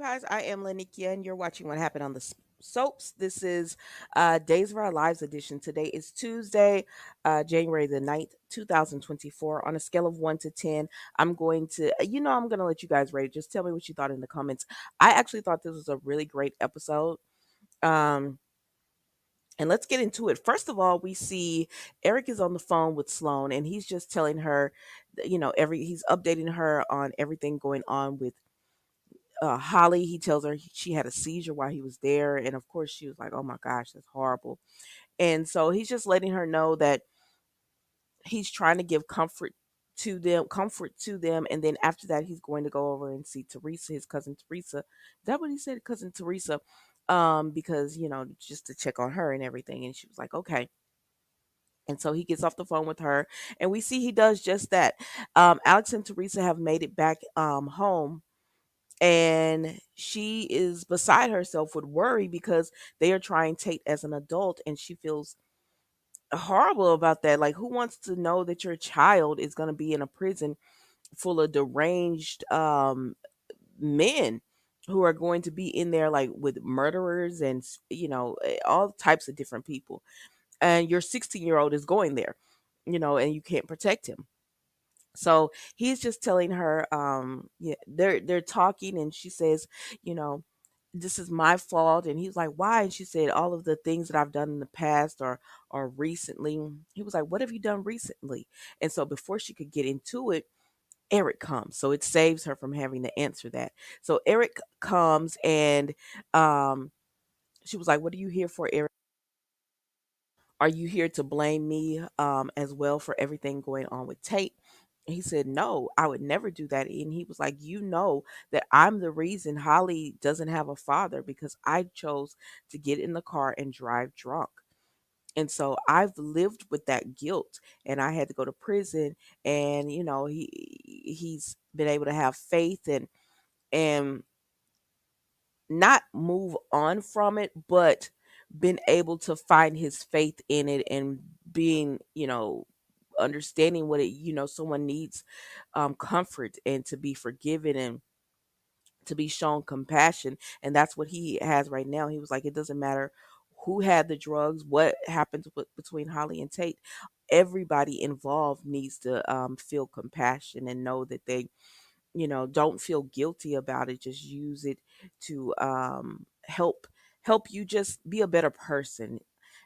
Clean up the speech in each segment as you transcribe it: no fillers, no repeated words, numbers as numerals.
guys? I am Lanikia, and you're watching What Happened on the Soaps. This is Days of Our Lives edition. Today is Tuesday, January the 9th, 2024. On a scale of 1 to 10, I'm going to let you guys rate it. Just tell me what you thought in the comments. I actually thought this was a really great episode. Um, and let's get into it. First of all, we see Eric is on the phone with Sloan, and he's just telling her, he's updating her on everything going on with Holly. He tells her she had a seizure while he was there, and of course she was like, "Oh my gosh, that's horrible." And so he's just letting her know that he's trying to give comfort to them, and then after that, he's going to go over and see Teresa, his cousin Teresa. Is that what he said, cousin Teresa? Because just to check on her and everything. And she was like, "Okay." And so he gets off the phone with her, and we see he does just that. Alex and Teresa have made it back home, and she is beside herself with worry because they are trying Tate as an adult, and she feels horrible about that. Like, who wants to know that your child is going to be in a prison full of deranged men who are going to be in there, like, with murderers and all types of different people, and your 16-year-old is going there, and you can't protect him. So he's just telling her, yeah, they're talking, and she says, you know, this is my fault. And he's like, why? And she said, all of the things that I've done in the past or recently. He was like, what have you done recently? And so before she could get into it, Eric comes. So it saves her from having to answer that. So Eric comes, and um she was like, what are you here for, Eric? Are you here to blame me as well for everything going on with Tate? And he said, no, I would never do that. And he was like, you know that I'm the reason Holly doesn't have a father because I chose to get in the car and drive drunk. And so I've lived with that guilt, and I had to go to prison. And he's been able to have faith and not move on from it, but been able to find his faith in it, and being, understanding what it, someone needs comfort and to be forgiven and to be shown compassion. And that's what he has right now. He was like, it doesn't matter who had the drugs, what happens between Holly and Tate. Everybody involved needs to feel compassion and know that they, don't feel guilty about it. Just use it to help you just be a better person.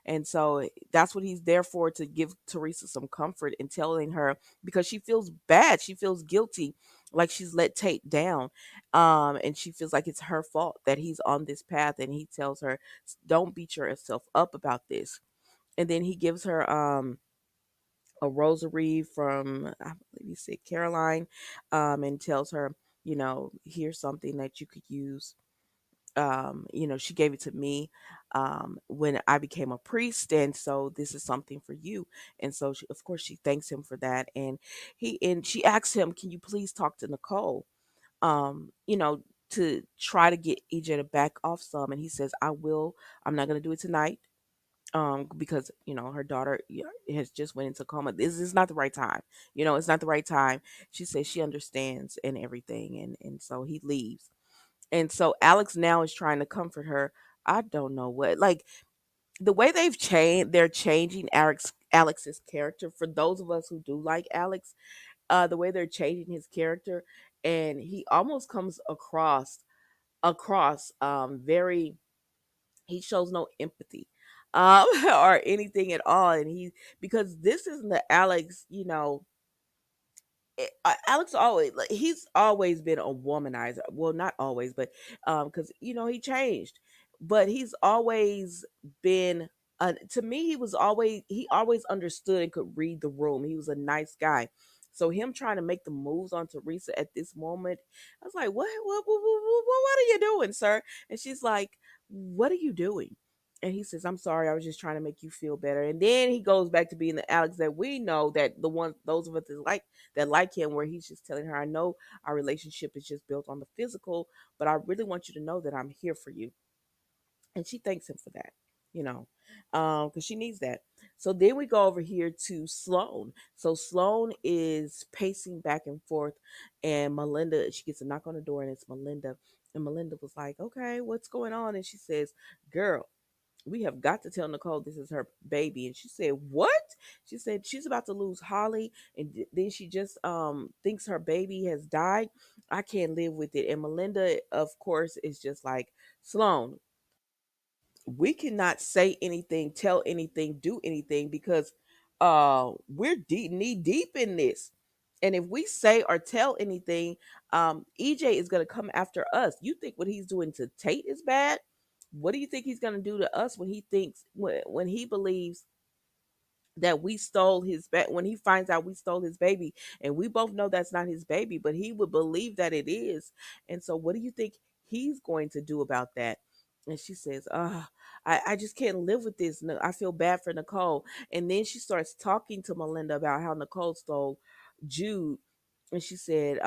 And so that's what he's there for, to give Teresa some comfort and telling her, because she feels bad, she feels guilty, like she's let Tate down, and she feels like it's her fault that he's on this path. And he tells her, don't beat yourself up about this. And then he gives her a rosary from, I believe he said, Caroline, and tells her, here's something that you could use. She gave it to me when I became a priest, and so this is something for you. And so, of course, she thanks him for that, and she asks him, "Can you please talk to Nicole?" To try to get EJ to back off some, and he says, "I will. I'm not going to do it tonight." Because her daughter, has just went into coma. This is not the right time. It's not the right time. She says she understands and everything, and so he leaves. And so Alex now is trying to comfort her. I don't know what, like, the way they're changing Alex's character. For those of us who do like Alex, the way they're changing his character, and he almost comes across very, he shows no empathy or anything at all. And because this isn't the Alex, Alex always, like, he's always been a womanizer. Well, not always, but because he changed, but he's always been. To me, he always understood and could read the room. He was a nice guy. So him trying to make the moves on Teresa at this moment, I was like, what are you doing, sir? And she's like, what are you doing? And he says, I'm sorry, I was just trying to make you feel better. And then he goes back to being the Alex that we know, that the one, those of us that like him, where he's just telling her, I know our relationship is just built on the physical, but I really want you to know that I'm here for you. And she thanks him for that, because she needs that. So then we go over here to Sloan. So Sloan is pacing back and forth, and Melinda, she gets a knock on the door, and it's Melinda. And Melinda was like, okay, what's going on? And she says, girl, we have got to tell Nicole this is her baby. And she said, what? She said she's about to lose Holly. And then she just thinks her baby has died. I can't live with it. And Melinda, of course, is just like, Sloan, we cannot say anything, tell anything, do anything because we're deep knee deep in this. And if we say or tell anything, EJ is gonna come after us. You think what he's doing to Tate is bad? What do you think he's gonna do to us when he thinks when he believes that we stole his when he finds out we stole his baby, and we both know that's not his baby, but he would believe that it is. And so what do you think he's going to do about that? And she says, I just can't live with this. I feel bad for Nicole. And then she starts talking to Melinda about how Nicole stole Jude. And she said,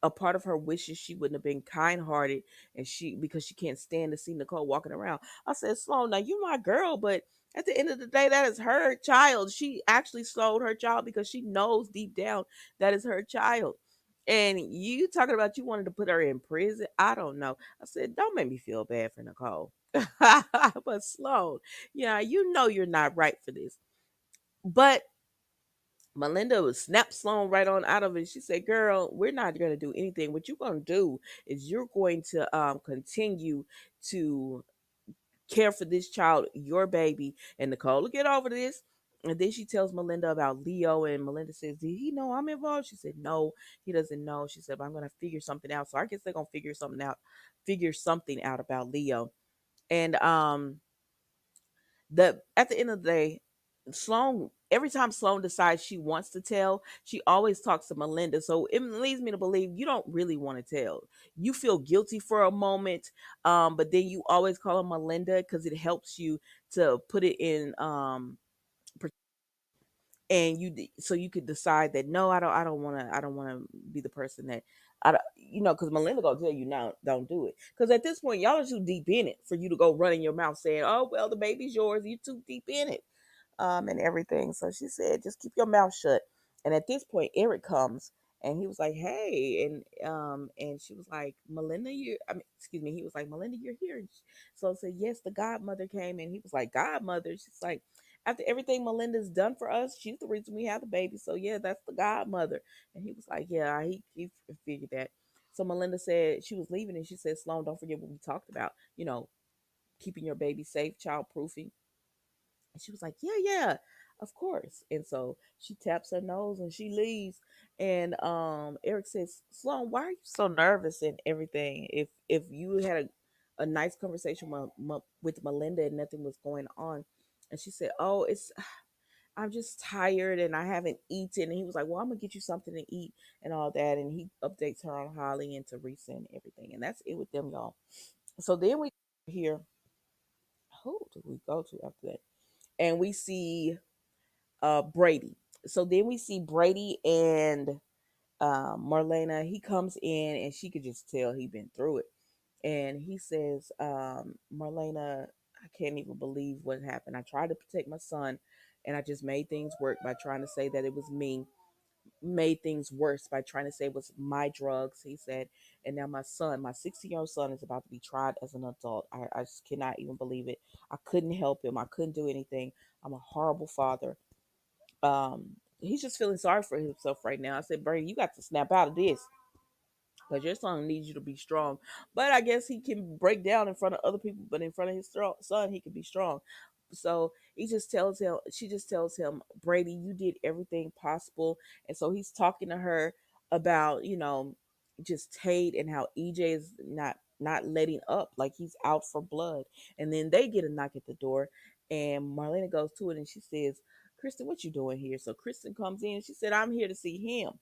a part of her wishes she wouldn't have been kind hearted, and she because she can't stand to see Nicole walking around. I said, Sloan, now you my girl, but at the end of the day, that is her child. She actually sold her child because she knows deep down that is her child. And you talking about you wanted to put her in prison? I don't know. I said, don't make me feel bad for Nicole. But Sloan, yeah, you know you're not right for this. But Melinda was snap Sloan right on out of it. She said, girl, we're not going to do anything. What you're going to do is you're going to continue to care for this child, your baby. And Nicole will get over this. And then she tells Melinda about Leo, and Melinda says, did he know I'm involved? She said, no, he doesn't know. She said, but I'm gonna figure something out. So I guess they're gonna figure something out about Leo. And the at the end of the day, Sloan, every time Sloan decides she wants to tell, she always talks to Melinda. So it leads me to believe you don't really want to tell. You feel guilty for a moment, but then you always call her Melinda because it helps you to put it in and so you could decide that no, I don't want to be the person that I don't, because Melinda gonna tell you now, don't do it, because at this point y'all are too deep in it for you to go running your mouth saying, oh well, the baby's yours, you too deep in it, and everything. So she said, just keep your mouth shut. And at this point, Eric comes and he was like, hey, and she was like, Melinda, excuse me, he was like, Melinda, you're here. So I said, yes, the godmother came, and he was like, godmother? She's like, after everything Melinda's done for us, she's the reason we have the baby. So yeah, that's the godmother. And he was like, yeah, he figured that. So Melinda said she was leaving, and she said, Sloan, don't forget what we talked about, keeping your baby safe, child proofing. And she was like, yeah, yeah, of course. And so she taps her nose and she leaves. And Eric says, Sloan, why are you so nervous and everything? If you had a nice conversation with Melinda and nothing was going on. And she said, oh, I'm just tired and I haven't eaten. And he was like, well, I'm gonna get you something to eat and all that. And he updates her on Holly and Teresa and everything. And that's it with them, y'all. So then we hear, who did we go to after that? And we see Brady. So then we see Brady and Marlena. He comes in and she could just tell he been through it. And he says, Marlena, I can't even believe what happened. I tried to protect my son and I just made things work by trying to say that it was me. Made things worse by trying to say it was my drugs, he said. And now my son, my 16-year-old son, is about to be tried as an adult. I just cannot even believe it. I couldn't help him. I couldn't do anything. I'm a horrible father. He's just feeling sorry for himself right now. I said, Brady, you got to snap out of this because your son needs you to be strong. But I guess he can break down in front of other people, but in front of his son, he can be strong. So she just tells him, Brady, you did everything possible. And so he's talking to her about, just Tate and how EJ is not letting up, like he's out for blood. And then they get a knock at the door, and Marlena goes to it and she says, Kristen, what you doing here? So Kristen comes in and she said, I'm here to see him.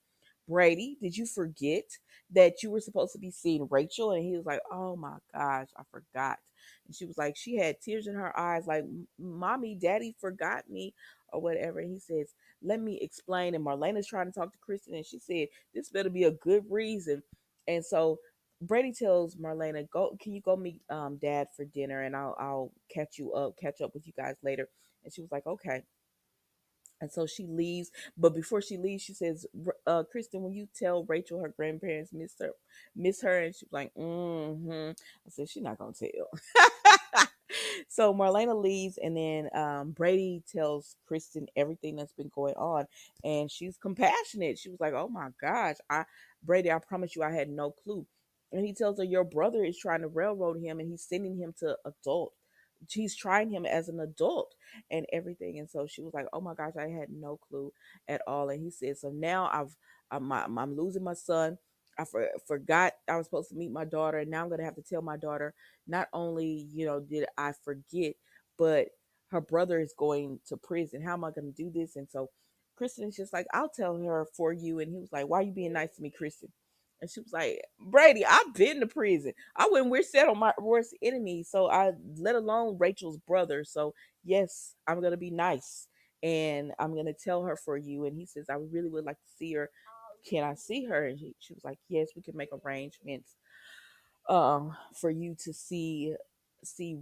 Brady, did you forget that you were supposed to be seeing Rachel? And he was like, oh my gosh, I forgot. And she was like, she had tears in her eyes, like, mommy, daddy forgot me or whatever. And he says, let me explain. And Marlena's trying to talk to Kristen, and she said, this better be a good reason. And so Brady tells Marlena, go, can you go meet dad for dinner, and I'll catch up with you guys later. And she was like, okay. And so she leaves, but before she leaves, she says, "Kristen, when you tell Rachel her grandparents miss her," and she's like, "Mm-hmm." I said, "She's not gonna tell." So Marlena leaves, and then Brady tells Kristen everything that's been going on, and she's compassionate. She was like, "Oh my gosh, I Brady, I promise you, I had no clue." And he tells her, "Your brother is trying to railroad him, and he's sending him to adult. He's trying him as an adult and everything." And so she was like, "Oh my gosh, I had no clue at all." And he said, "So now I'm losing my son. Forgot I was supposed to meet my daughter, and now I'm gonna have to tell my daughter not only did I forget, but her brother is going to prison. How am I going to do this?" And so Kristen is just like, "I'll tell her for you." And he was like, "Why are you being nice to me, Kristen?" And she was like, "Brady, I've been to prison. I wouldn't wish that on my worst enemy. So I let alone Rachel's brother. So yes, I'm gonna be nice and I'm gonna tell her for you." And he says, "I really would like to see her. Can I see her?" And she was like, "Yes, we can make arrangements for you to see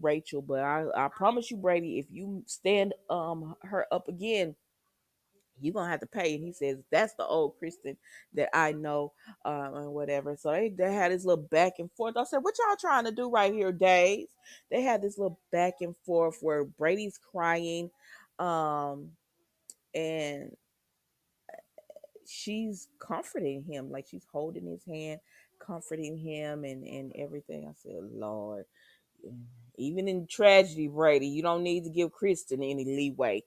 Rachel. But I promise you, Brady, if you stand her up again, you're gonna have to pay." And he says, "That's the old Kristen that I know," and whatever. So they had this little back and forth. I said, "What y'all trying to do right here, Days?" They had this little back and forth where Brady's crying, um, and she's comforting him, like she's holding his hand, comforting him, and everything. I said, "Lord, even in tragedy, Brady, you don't need to give Kristen any leeway.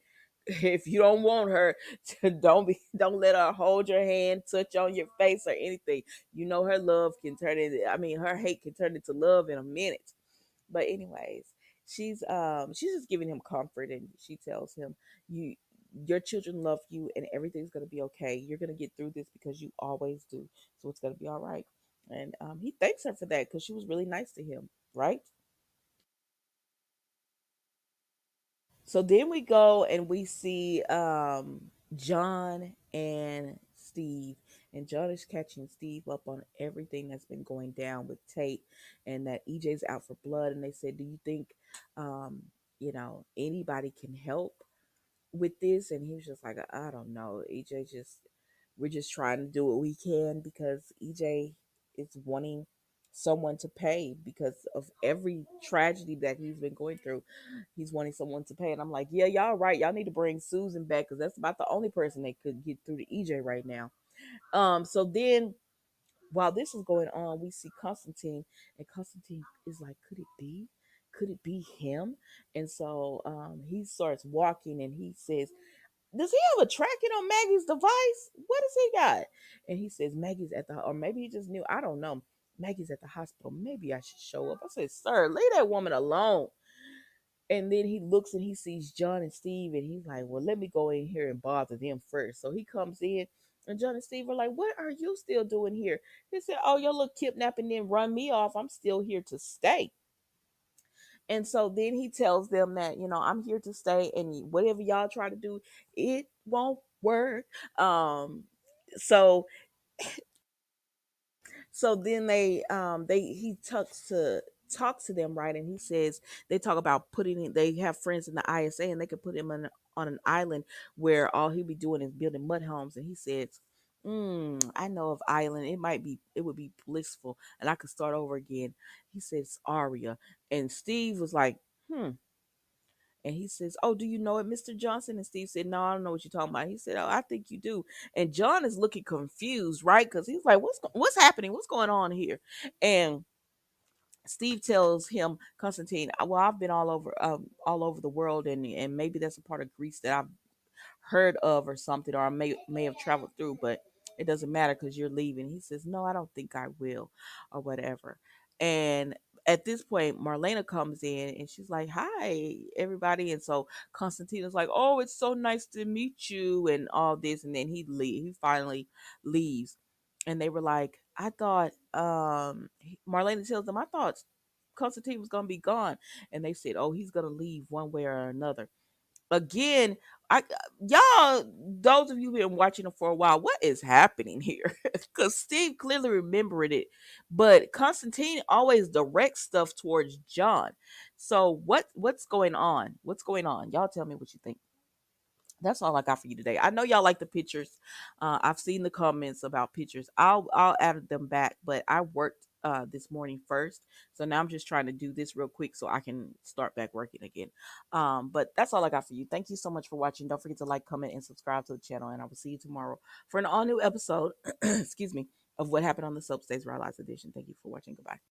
If you don't want her to, don't let her hold your hand, touch on your face or anything. You know her love can turn into, I mean, her hate can turn into love in a minute." But anyways, she's just giving him comfort, and she tells him, "You your children love you, and everything's gonna be okay. You're gonna get through this because you always do. So it's gonna be all right." And he thanks her for that because she was really nice to him, right? So then we go and we see John and Steve. And John is catching Steve up on everything that's been going down with Tate, and that EJ's out for blood. And they said, "Do you think um, anybody can help with this?" And he was just like, "I don't know. EJ just We're just trying to do what we can because EJ is wanting someone to pay because of every tragedy that he's been going through. He's wanting someone to pay." And I'm like, "Yeah, y'all right. Y'all need to bring Susan back because that's about the only person that could get through to EJ right now." So then while this is going on, we see Constantine, and Constantine is like, "Could it be? Could it be him?" And so he starts walking, and he says, "Does he have a tracking on Maggie's device? What does he got?" And he says, "Maggie's at the, or maybe he just knew. I don't know. Maggie's at the hospital. Maybe I should show up." I said, "Sir, leave that woman alone." And then he looks and he sees John and Steve, and he's like, "Well, let me go in here and bother them first." So he comes in, and John and Steve are like, "What are you still doing here?" He said, "Oh, your little kidnapping then run me off. I'm still here to stay." And so then he tells them that, "I'm here to stay, and whatever y'all try to do, it won't work." Um, so then they he talks to them, right? And he says they talk about they have friends in the ISA, and they could put him on an island where all he'll be doing is building mud homes. And he says, "I know of island. It would be blissful, and I could start over again." He says, "Aria." And Steve was like, "Hmm." And he says, "Oh, do you know it, Mr. Johnson?" And Steve said, "No, I don't know what you're talking about." He said, "Oh, I think you do." And John is looking confused, right? Because he's like, what's happening? What's going on here?" And Steve tells him, "Constantine, well, I've been all over the world, and maybe that's a part of Greece that I've heard of or something, or I may have traveled through, but it doesn't matter because you're leaving." He says, "No, I don't think I will," or whatever. And at this point, Marlena comes in, and she's like, "Hi, everybody." And so Constantina's like, "Oh, it's so nice to meet you," and all this. And then he finally leaves. And they were like, "I thought," Marlena tells them, "I thought Constantine was gonna be gone." And they said, "Oh, he's gonna leave one way or another." Again, I y'all, those of you who have been watching it for a while, what is happening here? Because Steve clearly remembered it, but Constantine always directs stuff towards John. So what's going on? What's going on? Y'all tell me what you think. That's all I got for you today. I know y'all like the pictures. I've seen the comments about pictures. I'll add them back, but I worked this morning first, so now I'm just trying to do this real quick so I can start back working again. But that's all I got for you. Thank you so much for watching. Don't forget to like, comment, and subscribe to the channel, and I will see you tomorrow for an all new episode. Excuse me, of what happened on the Soap Stays Our Lives edition. Thank you for watching. Goodbye.